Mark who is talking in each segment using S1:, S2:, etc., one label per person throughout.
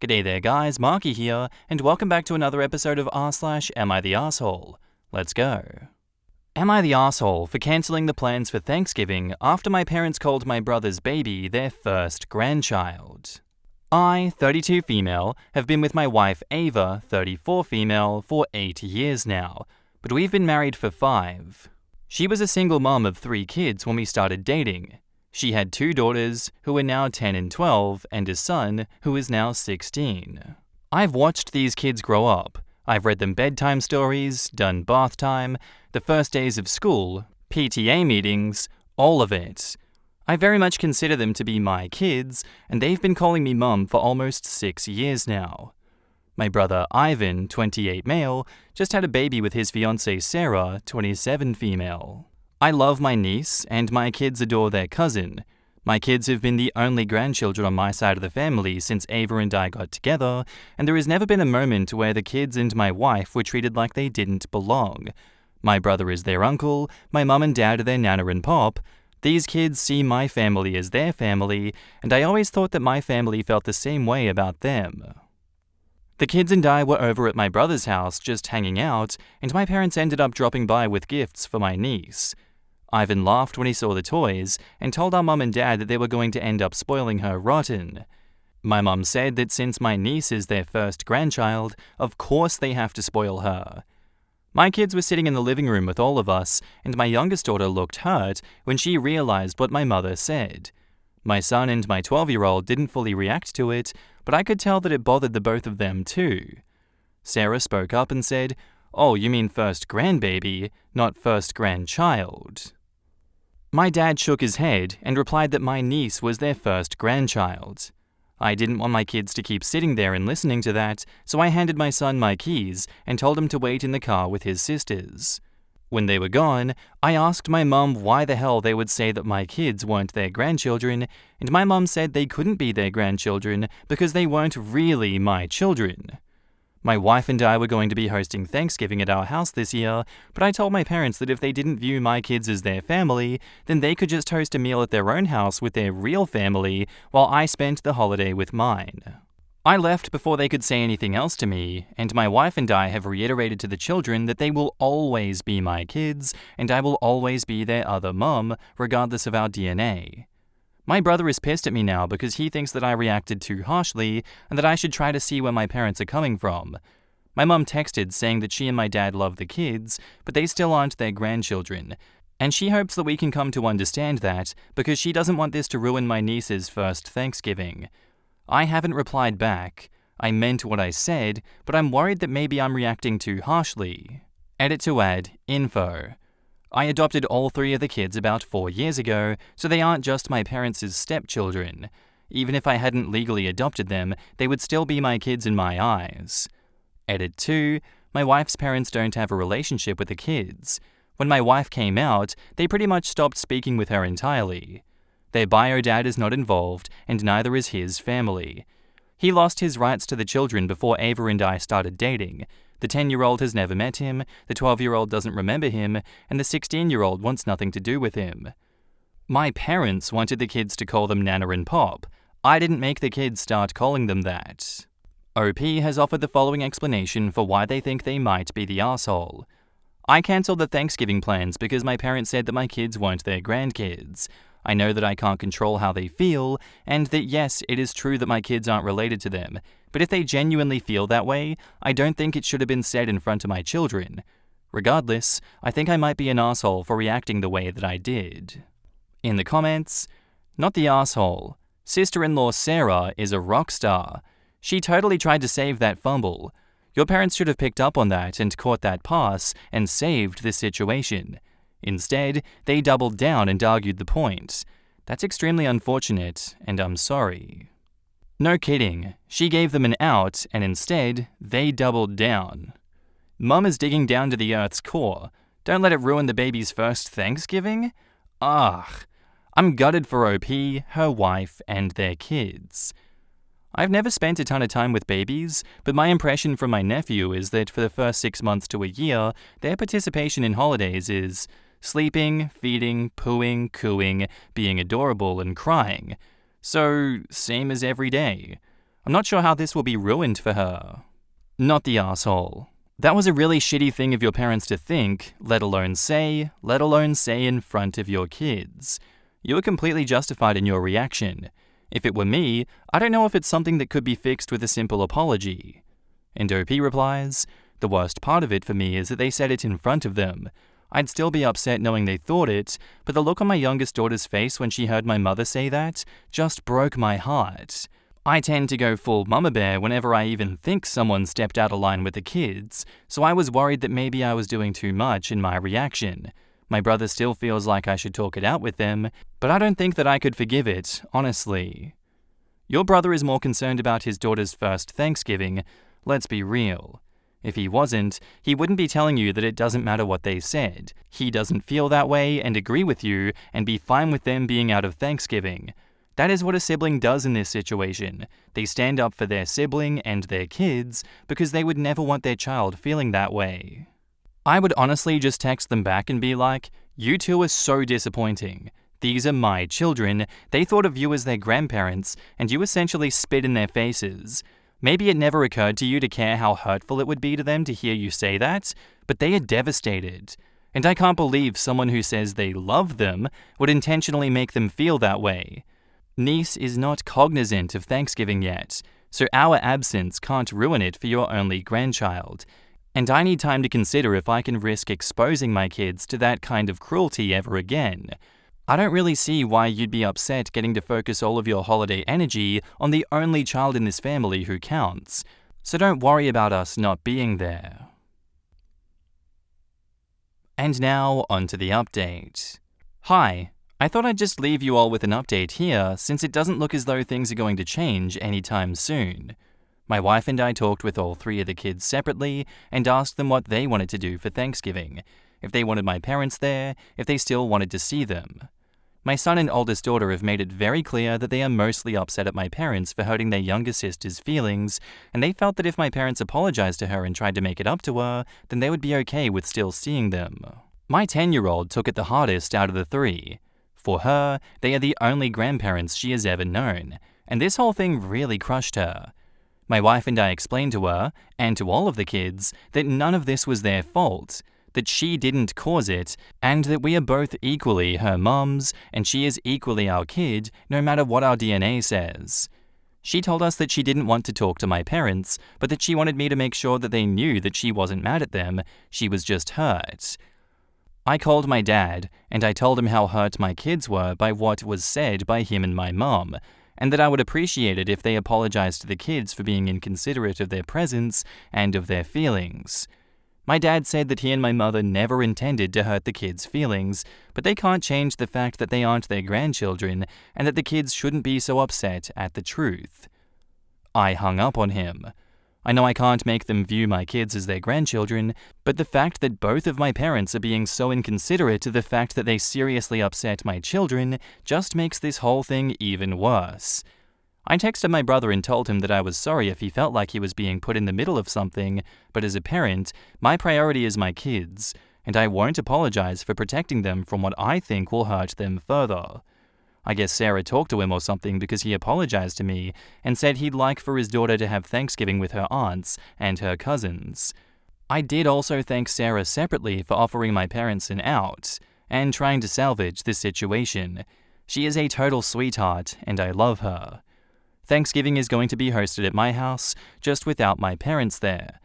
S1: G'day there guys, Marky here, and welcome back to another episode of r/Am I the Arsehole? Let's go. Am I the arsehole for cancelling the plans for Thanksgiving after my parents called my brother's baby their first grandchild? I, 32 female, have been with my wife Ava, 34 female, for 8 years now, but we've been married for 5. She was a single mom of 3 kids when we started dating. She had 2 daughters, who are now 10 and 12, and a son, who is now 16. I've watched these kids grow up. I've read them bedtime stories, done bath time, the first days of school, PTA meetings, all of it. I very much consider them to be my kids, and they've been calling me mum for almost 6 years now. My brother Ivan, 28 male, just had a baby with his fiancée Sarah, 27 female. I love my niece, and my kids adore their cousin. My kids have been the only grandchildren on my side of the family since Ava and I got together, and there has never been a moment where the kids and my wife were treated like they didn't belong. My brother is their uncle, my mum and dad are their nana and pop. These kids see my family as their family, and I always thought that my family felt the same way about them. The kids and I were over at my brother's house just hanging out, and my parents ended up dropping by with gifts for my niece. Ivan laughed when he saw the toys and told our mum and dad that they were going to end up spoiling her rotten. My mum said that since my niece is their first grandchild, of course they have to spoil her. My kids were sitting in the living room with all of us, and my youngest daughter looked hurt when she realized what my mother said. My son and my 12-year-old didn't fully react to it, but I could tell that it bothered the both of them too. Sarah spoke up and said, "Oh, you mean first grandbaby, not first grandchild." My dad shook his head and replied that my niece was their first grandchild. I didn't want my kids to keep sitting there and listening to that, so I handed my son my keys and told him to wait in the car with his sisters. When they were gone, I asked my mum why the hell they would say that my kids weren't their grandchildren, and my mum said they couldn't be their grandchildren because they weren't really my children. My wife and I were going to be hosting Thanksgiving at our house this year, but I told my parents that if they didn't view my kids as their family, then they could just host a meal at their own house with their real family while I spent the holiday with mine. I left before they could say anything else to me, and my wife and I have reiterated to the children that they will always be my kids, and I will always be their other mum, regardless of our DNA. My brother is pissed at me now because he thinks that I reacted too harshly and that I should try to see where my parents are coming from. My mum texted saying that she and my dad love the kids, but they still aren't their grandchildren, and she hopes that we can come to understand that because she doesn't want this to ruin my niece's first Thanksgiving. I haven't replied back. I meant what I said, but I'm worried that maybe I'm reacting too harshly. Edit to add, info. I adopted all 3 of the kids about 4 years ago, so they aren't just my parents' stepchildren. Even if I hadn't legally adopted them, they would still be my kids in my eyes. Edit 2. My wife's parents don't have a relationship with the kids. When my wife came out, they pretty much stopped speaking with her entirely. Their bio dad is not involved, and neither is his family. He lost his rights to the children before Ava and I started dating. The 10-year-old has never met him, the 12-year-old doesn't remember him, and the 16-year-old wants nothing to do with him. My parents wanted the kids to call them Nana and Pop. I didn't make the kids start calling them that. OP has offered the following explanation for why they think they might be the arsehole. I cancelled the Thanksgiving plans because my parents said that my kids weren't their grandkids. I know that I can't control how they feel, and that yes, it is true that my kids aren't related to them, but if they genuinely feel that way, I don't think it should have been said in front of my children. Regardless, I think I might be an arsehole for reacting the way that I did. In the comments, not the arsehole. Sister-in-law Sarah is a rock star. She totally tried to save that fumble. Your parents should have picked up on that and caught that pass and saved the situation. Instead, they doubled down and argued the point. That's extremely unfortunate, and I'm sorry. No kidding, she gave them an out, and instead, they doubled down. Mum is digging down to the earth's core. Don't let it ruin the baby's first Thanksgiving? Ugh. I'm gutted for OP, her wife, and their kids. I've never spent a ton of time with babies, but my impression from my nephew is that for the first 6 months to a year, their participation in holidays is sleeping, feeding, pooing, cooing, being adorable, and crying. So, same as every day. I'm not sure how this will be ruined for her. Not the asshole. That was a really shitty thing of your parents to think, let alone say in front of your kids. You were completely justified in your reaction. If it were me, I don't know if it's something that could be fixed with a simple apology. And OP replies, the worst part of it for me is that they said it in front of them. I'd still be upset knowing they thought it, but the look on my youngest daughter's face when she heard my mother say that just broke my heart. I tend to go full mama bear whenever I even think someone stepped out of line with the kids, so I was worried that maybe I was doing too much in my reaction. My brother still feels like I should talk it out with them, but I don't think that I could forgive it, honestly. Your brother is more concerned about his daughter's first Thanksgiving. Let's be real. If he wasn't, he wouldn't be telling you that it doesn't matter what they said. He doesn't feel that way and agree with you and be fine with them being out of Thanksgiving. That is what a sibling does in this situation. They stand up for their sibling and their kids because they would never want their child feeling that way. I would honestly just text them back and be like, you two are so disappointing. These are my children. They thought of you as their grandparents, and you essentially spit in their faces. Maybe it never occurred to you to care how hurtful it would be to them to hear you say that, but they are devastated. And I can't believe someone who says they love them would intentionally make them feel that way. Niece is not cognizant of Thanksgiving yet, so our absence can't ruin it for your only grandchild. And I need time to consider if I can risk exposing my kids to that kind of cruelty ever again. I don't really see why you'd be upset getting to focus all of your holiday energy on the only child in this family who counts. So don't worry about us not being there. And now, onto the update. Hi, I thought I'd just leave you all with an update here since it doesn't look as though things are going to change anytime soon. My wife and I talked with all three of the kids separately and asked them what they wanted to do for Thanksgiving, if they wanted my parents there, if they still wanted to see them. My son and oldest daughter have made it very clear that they are mostly upset at my parents for hurting their younger sister's feelings, and they felt that if my parents apologized to her and tried to make it up to her, then they would be okay with still seeing them. My 10-year-old took it the hardest out of the three. For her, they are the only grandparents she has ever known, and this whole thing really crushed her. My wife and I explained to her, and to all of the kids, that none of this was their fault, that she didn't cause it, and that we are both equally her mums, and she is equally our kid, no matter what our DNA says. She told us that she didn't want to talk to my parents, but that she wanted me to make sure that they knew that she wasn't mad at them, she was just hurt. I called my dad, and I told him how hurt my kids were by what was said by him and my mom, and that I would appreciate it if they apologized to the kids for being inconsiderate of their presence and of their feelings. My dad said that he and my mother never intended to hurt the kids' feelings, but they can't change the fact that they aren't their grandchildren and that the kids shouldn't be so upset at the truth. I hung up on him. I know I can't make them view my kids as their grandchildren, but the fact that both of my parents are being so inconsiderate to the fact that they seriously upset my children just makes this whole thing even worse. I texted my brother and told him that I was sorry if he felt like he was being put in the middle of something, but as a parent, my priority is my kids, and I won't apologize for protecting them from what I think will hurt them further. I guess Sarah talked to him or something because he apologized to me and said he'd like for his daughter to have Thanksgiving with her aunts and her cousins. I did also thank Sarah separately for offering my parents an out and trying to salvage this situation. She is a total sweetheart and I love her. Thanksgiving is going to be hosted at my house, just without my parents there.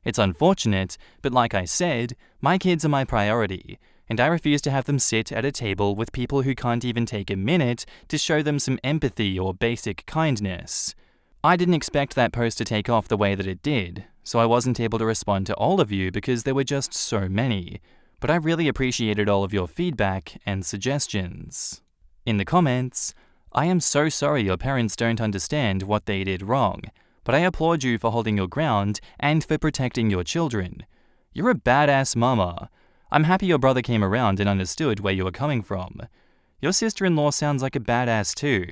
S1: It's unfortunate, but like I said, my kids are my priority, and I refuse to have them sit at a table with people who can't even take a minute to show them some empathy or basic kindness. I didn't expect that post to take off the way that it did, so I wasn't able to respond to all of you because there were just so many, but I really appreciated all of your feedback and suggestions. In the comments, I am so sorry your parents don't understand what they did wrong, but I applaud you for holding your ground and for protecting your children. You're a badass mama. I'm happy your brother came around and understood where you were coming from. Your sister-in-law sounds like a badass too.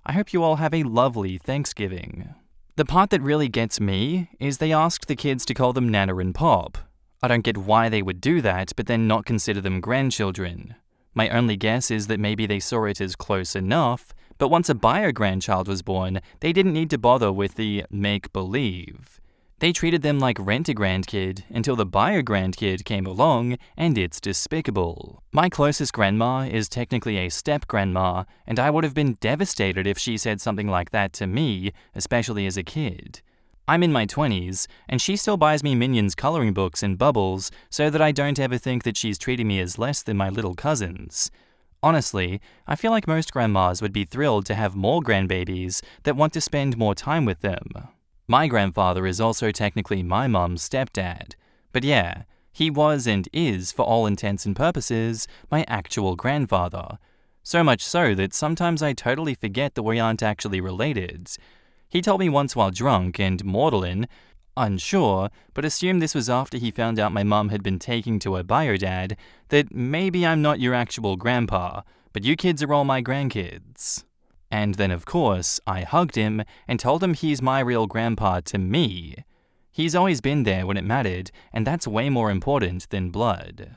S1: I hope you all have a lovely Thanksgiving. The part that really gets me is they asked the kids to call them Nana and Pop. I don't get why they would do that, but then not consider them grandchildren. My only guess is that maybe they saw it as close enough, But once a bio-grandchild was born, they didn't need to bother with the make-believe. They treated them like rent-a-grandkid until the bio-grandkid came along, and it's despicable. My closest grandma is technically a step-grandma, and I would have been devastated if she said something like that to me, especially as a kid. I'm in my 20s, and she still buys me Minions coloring books and bubbles so that I don't ever think that she's treating me as less than my little cousins. Honestly, I feel like most grandmas would be thrilled to have more grandbabies that want to spend more time with them. My grandfather is also technically my mum's stepdad, but yeah, he was and is, for all intents and purposes, my actual grandfather. So much so that sometimes I totally forget that we aren't actually related. He told me once while drunk and maudlin, unsure, but assumed this was after he found out my mum had been taking to her bio-dad, that maybe I'm not your actual grandpa, but you kids are all my grandkids. And then, of course, I hugged him and told him he's my real grandpa to me. He's always been there when it mattered, and that's way more important than blood.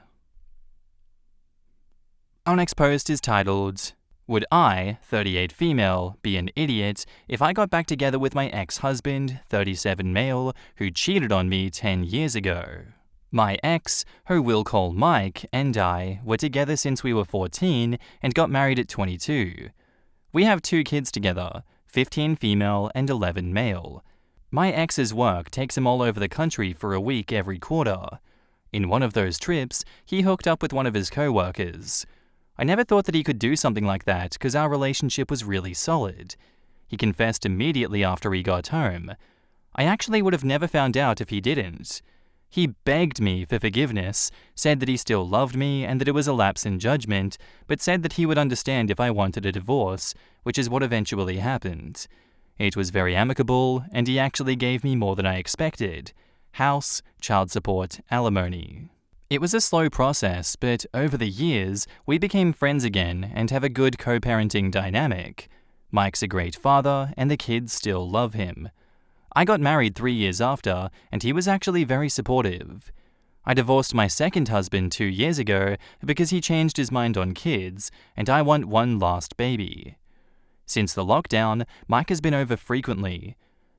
S1: Our next post is titled, "Would I, 38 female, be an idiot if I got back together with my ex-husband, 37 male, who cheated on me 10 years ago?" My ex, who we'll call Mike, and I were together since we were 14 and got married at 22. We have 2 kids together, 15 female and 11 male. My ex's work takes him all over the country for a week every quarter. In one of those trips, he hooked up with one of his co-workers. I never thought that he could do something like that because our relationship was really solid. He confessed immediately after he got home. I actually would have never found out if he didn't. He begged me for forgiveness, said that he still loved me and that it was a lapse in judgment, but said that he would understand if I wanted a divorce, which is what eventually happened. It was very amicable, and he actually gave me more than I expected: house, child support, alimony. It was a slow process, but over the years, we became friends again and have a good co-parenting dynamic. Mike's a great father, and the kids still love him. I got married 3 years after, and he was actually very supportive. I divorced my second husband 2 years ago because he changed his mind on kids, and I want one last baby. Since the lockdown, Mike has been over frequently.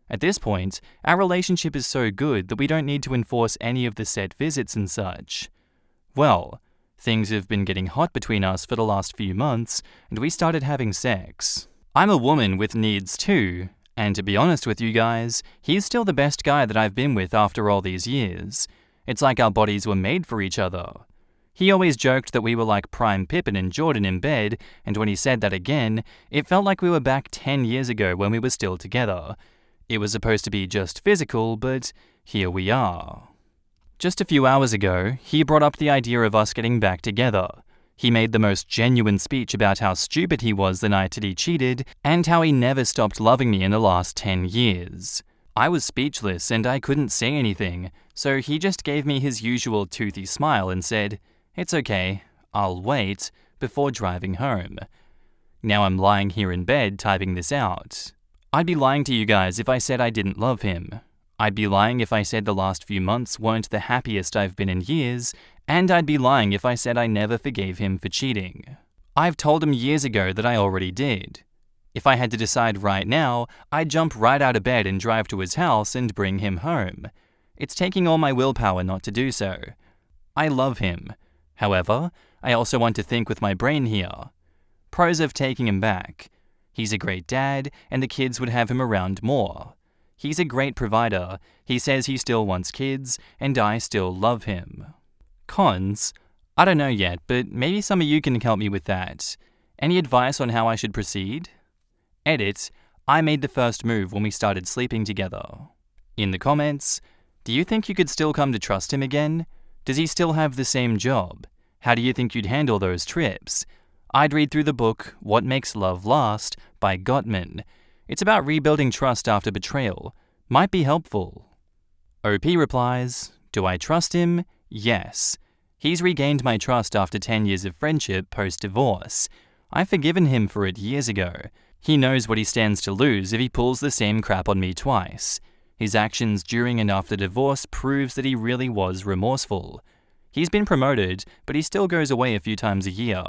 S1: At this point, our relationship is so good that we don't need to enforce any of the set visits and such. Well, things have been getting hot between us for the last few months, and we started having sex. I'm a woman with needs too, and to be honest with you guys, he's still the best guy that I've been with after all these years. It's like our bodies were made for each other. He always joked that we were like Prime Pippin and Jordan in bed, and when he said that again, it felt like we were back 10 years ago when we were still together. It was supposed to be just physical, but here we are. Just a few hours ago, he brought up the idea of us getting back together. He made the most genuine speech about how stupid he was the night that he cheated, and how he never stopped loving me in the last 10 years. I was speechless and I couldn't say anything, so he just gave me his usual toothy smile and said, "It's okay, I'll wait," before driving home. Now I'm lying here in bed typing this out. I'd be lying to you guys if I said I didn't love him. I'd be lying if I said the last few months weren't the happiest I've been in years, and I'd be lying if I said I never forgave him for cheating. I've told him years ago that I already did. If I had to decide right now, I'd jump right out of bed and drive to his house and bring him home. It's taking all my willpower not to do so. I love him. However, I also want to think with my brain here. Pros of taking him back. He's a great dad, and the kids would have him around more. He's a great provider. He says he still wants kids, and I still love him. Cons? I don't know yet, but maybe some of you can help me with that. Any advice on how I should proceed? Edit: I made the first move when we started sleeping together. In the comments, do you think you could still come to trust him again? Does he still have the same job? How do you think you'd handle those trips? I'd read through the book What Makes Love Last by Gottman. It's about rebuilding trust after betrayal. Might be helpful. OP replies, do I trust him? Yes. He's regained my trust after 10 years of friendship post-divorce. I've forgiven him for it years ago. He knows what he stands to lose if he pulls the same crap on me twice. His actions during and after divorce proves that he really was remorseful. He's been promoted, but he still goes away a few times a year.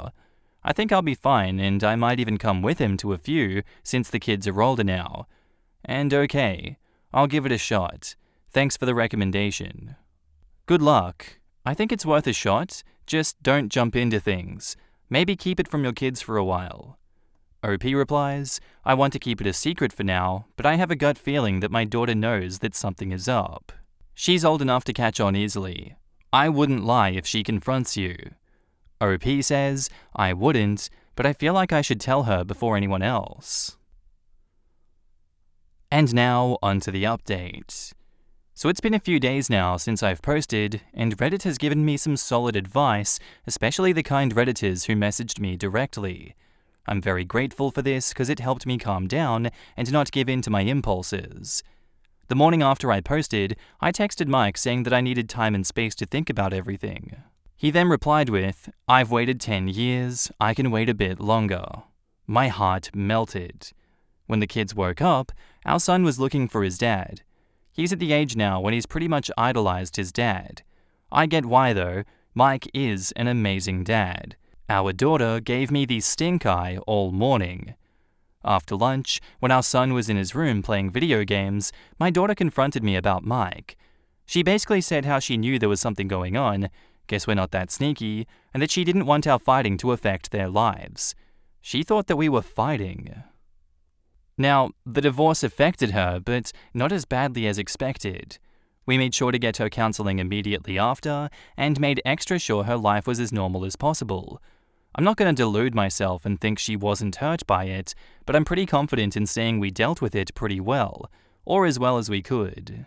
S1: I think I'll be fine, and I might even come with him to a few since the kids are older now. And okay, I'll give it a shot. Thanks for the recommendation. Good luck. I think it's worth a shot, just don't jump into things. Maybe keep it from your kids for a while. OP replies, I want to keep it a secret for now, but I have a gut feeling that my daughter knows that something is up. She's old enough to catch on easily. I wouldn't lie if she confronts you. OP says, I wouldn't, but I feel like I should tell her before anyone else. And now, onto the update. So it's been a few days now since I've posted, and Reddit has given me some solid advice, especially the kind Redditors who messaged me directly. I'm very grateful for this because it helped me calm down and not give in to my impulses. The morning after I posted, I texted Mike saying that I needed time and space to think about everything. He then replied with, I've waited 10 years, I can wait a bit longer. My heart melted. When the kids woke up, our son was looking for his dad. He's at the age now when he's pretty much idolized his dad. I get why though, Mike is an amazing dad. Our daughter gave me the stink eye all morning. After lunch, when our son was in his room playing video games, my daughter confronted me about Mike. She basically said how she knew there was something going on, guess we're not that sneaky, and that she didn't want our fighting to affect their lives. She thought that we were fighting. Now, the divorce affected her, but not as badly as expected. We made sure to get her counseling immediately after, and made extra sure her life was as normal as possible. I'm not going to delude myself and think she wasn't hurt by it, but I'm pretty confident in saying we dealt with it pretty well, or as well as we could.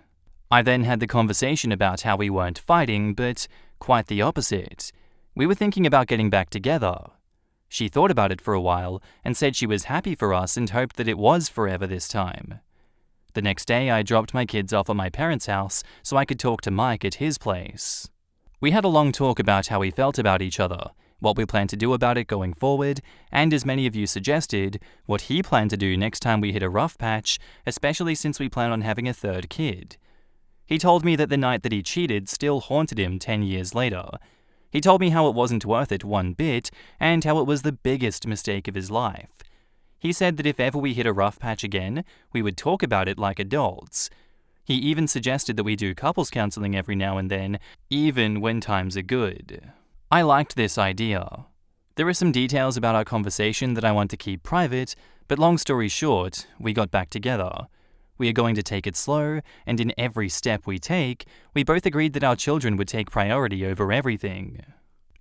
S1: I then had the conversation about how we weren't fighting, but quite the opposite. We were thinking about getting back together. She thought about it for a while and said she was happy for us and hoped that it was forever this time. The next day, I dropped my kids off at my parents' house so I could talk to Mike at his place. We had a long talk about how we felt about each other, what we plan to do about it going forward, and as many of you suggested, what he planned to do next time we hit a rough patch, especially since we plan on having a third kid. He told me that the night that he cheated still haunted him 10 years later. He told me how it wasn't worth it one bit, and how it was the biggest mistake of his life. He said that if ever we hit a rough patch again, we would talk about it like adults. He even suggested that we do couples counseling every now and then, even when times are good. I liked this idea. There are some details about our conversation that I want to keep private, but long story short, we got back together. We are going to take it slow, and in every step we take, we both agreed that our children would take priority over everything.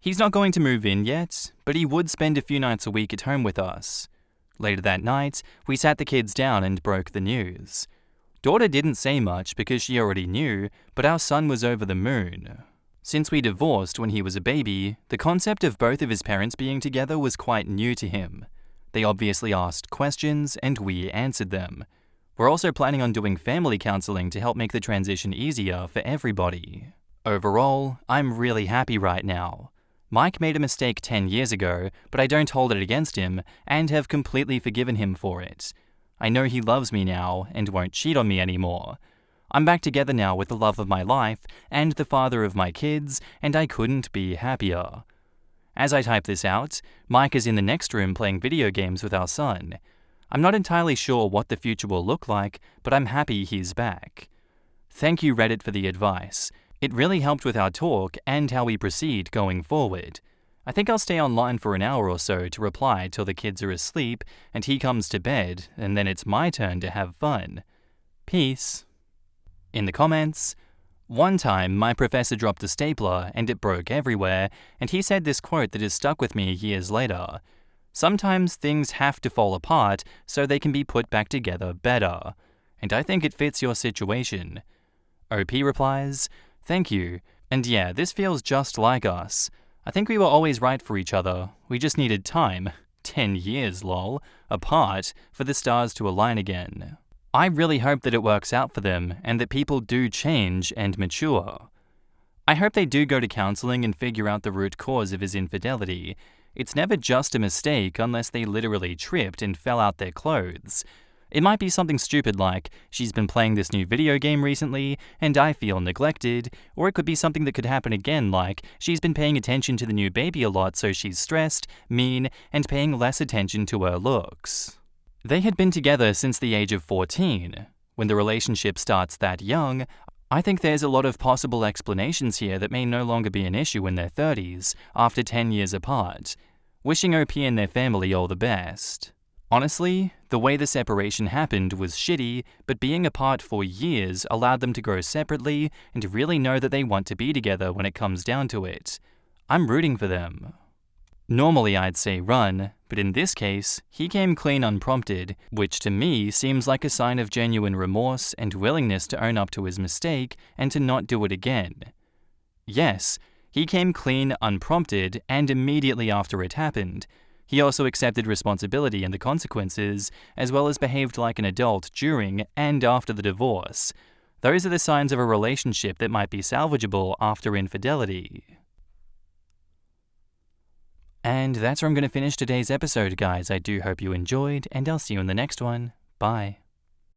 S1: He's not going to move in yet, but he would spend a few nights a week at home with us. Later that night, we sat the kids down and broke the news. Daughter didn't say much because she already knew, but our son was over the moon. Since we divorced when he was a baby, the concept of both of his parents being together was quite new to him. They obviously asked questions, and we answered them. We're also planning on doing family counseling to help make the transition easier for everybody. Overall, I'm really happy right now. Mike made a mistake 10 years ago, but I don't hold it against him and have completely forgiven him for it. I know he loves me now and won't cheat on me anymore. I'm back together now with the love of my life and the father of my kids, and I couldn't be happier. As I type this out, Mike is in the next room playing video games with our son. I'm not entirely sure what the future will look like, but I'm happy he's back. Thank you, Reddit, for the advice. It really helped with our talk and how we proceed going forward. I think I'll stay online for an hour or so to reply till the kids are asleep and he comes to bed, and then it's my turn to have fun. Peace. In the comments, one time my professor dropped a stapler and it broke everywhere, and he said this quote that has stuck with me years later. Sometimes things have to fall apart so they can be put back together better, and I think it fits your situation. OP replies, thank you, and yeah, this feels just like us. I think we were always right for each other, we just needed time, 10 years lol, apart, for the stars to align again. I really hope that it works out for them and that people do change and mature. I hope they do go to counseling and figure out the root cause of his infidelity. It's never just a mistake unless they literally tripped and fell out their clothes. It might be something stupid like, she's been playing this new video game recently, and I feel neglected, or it could be something that could happen again like, she's been paying attention to the new baby a lot so she's stressed, mean, and paying less attention to her looks. They had been together since the age of 14. When the relationship starts that young, I think there's a lot of possible explanations here that may no longer be an issue in their 30s, after 10 years apart. Wishing OP and their family all the best. Honestly, the way the separation happened was shitty, but being apart for years allowed them to grow separately and really know that they want to be together when it comes down to it. I'm rooting for them. Normally I'd say run, but in this case, he came clean unprompted, which to me seems like a sign of genuine remorse and willingness to own up to his mistake and to not do it again. Yes, he came clean unprompted and immediately after it happened. He also accepted responsibility and the consequences, as well as behaved like an adult during and after the divorce. Those are the signs of a relationship that might be salvageable after infidelity. And that's where I'm going to finish today's episode, guys. I do hope you enjoyed, and I'll see you in the next one. Bye.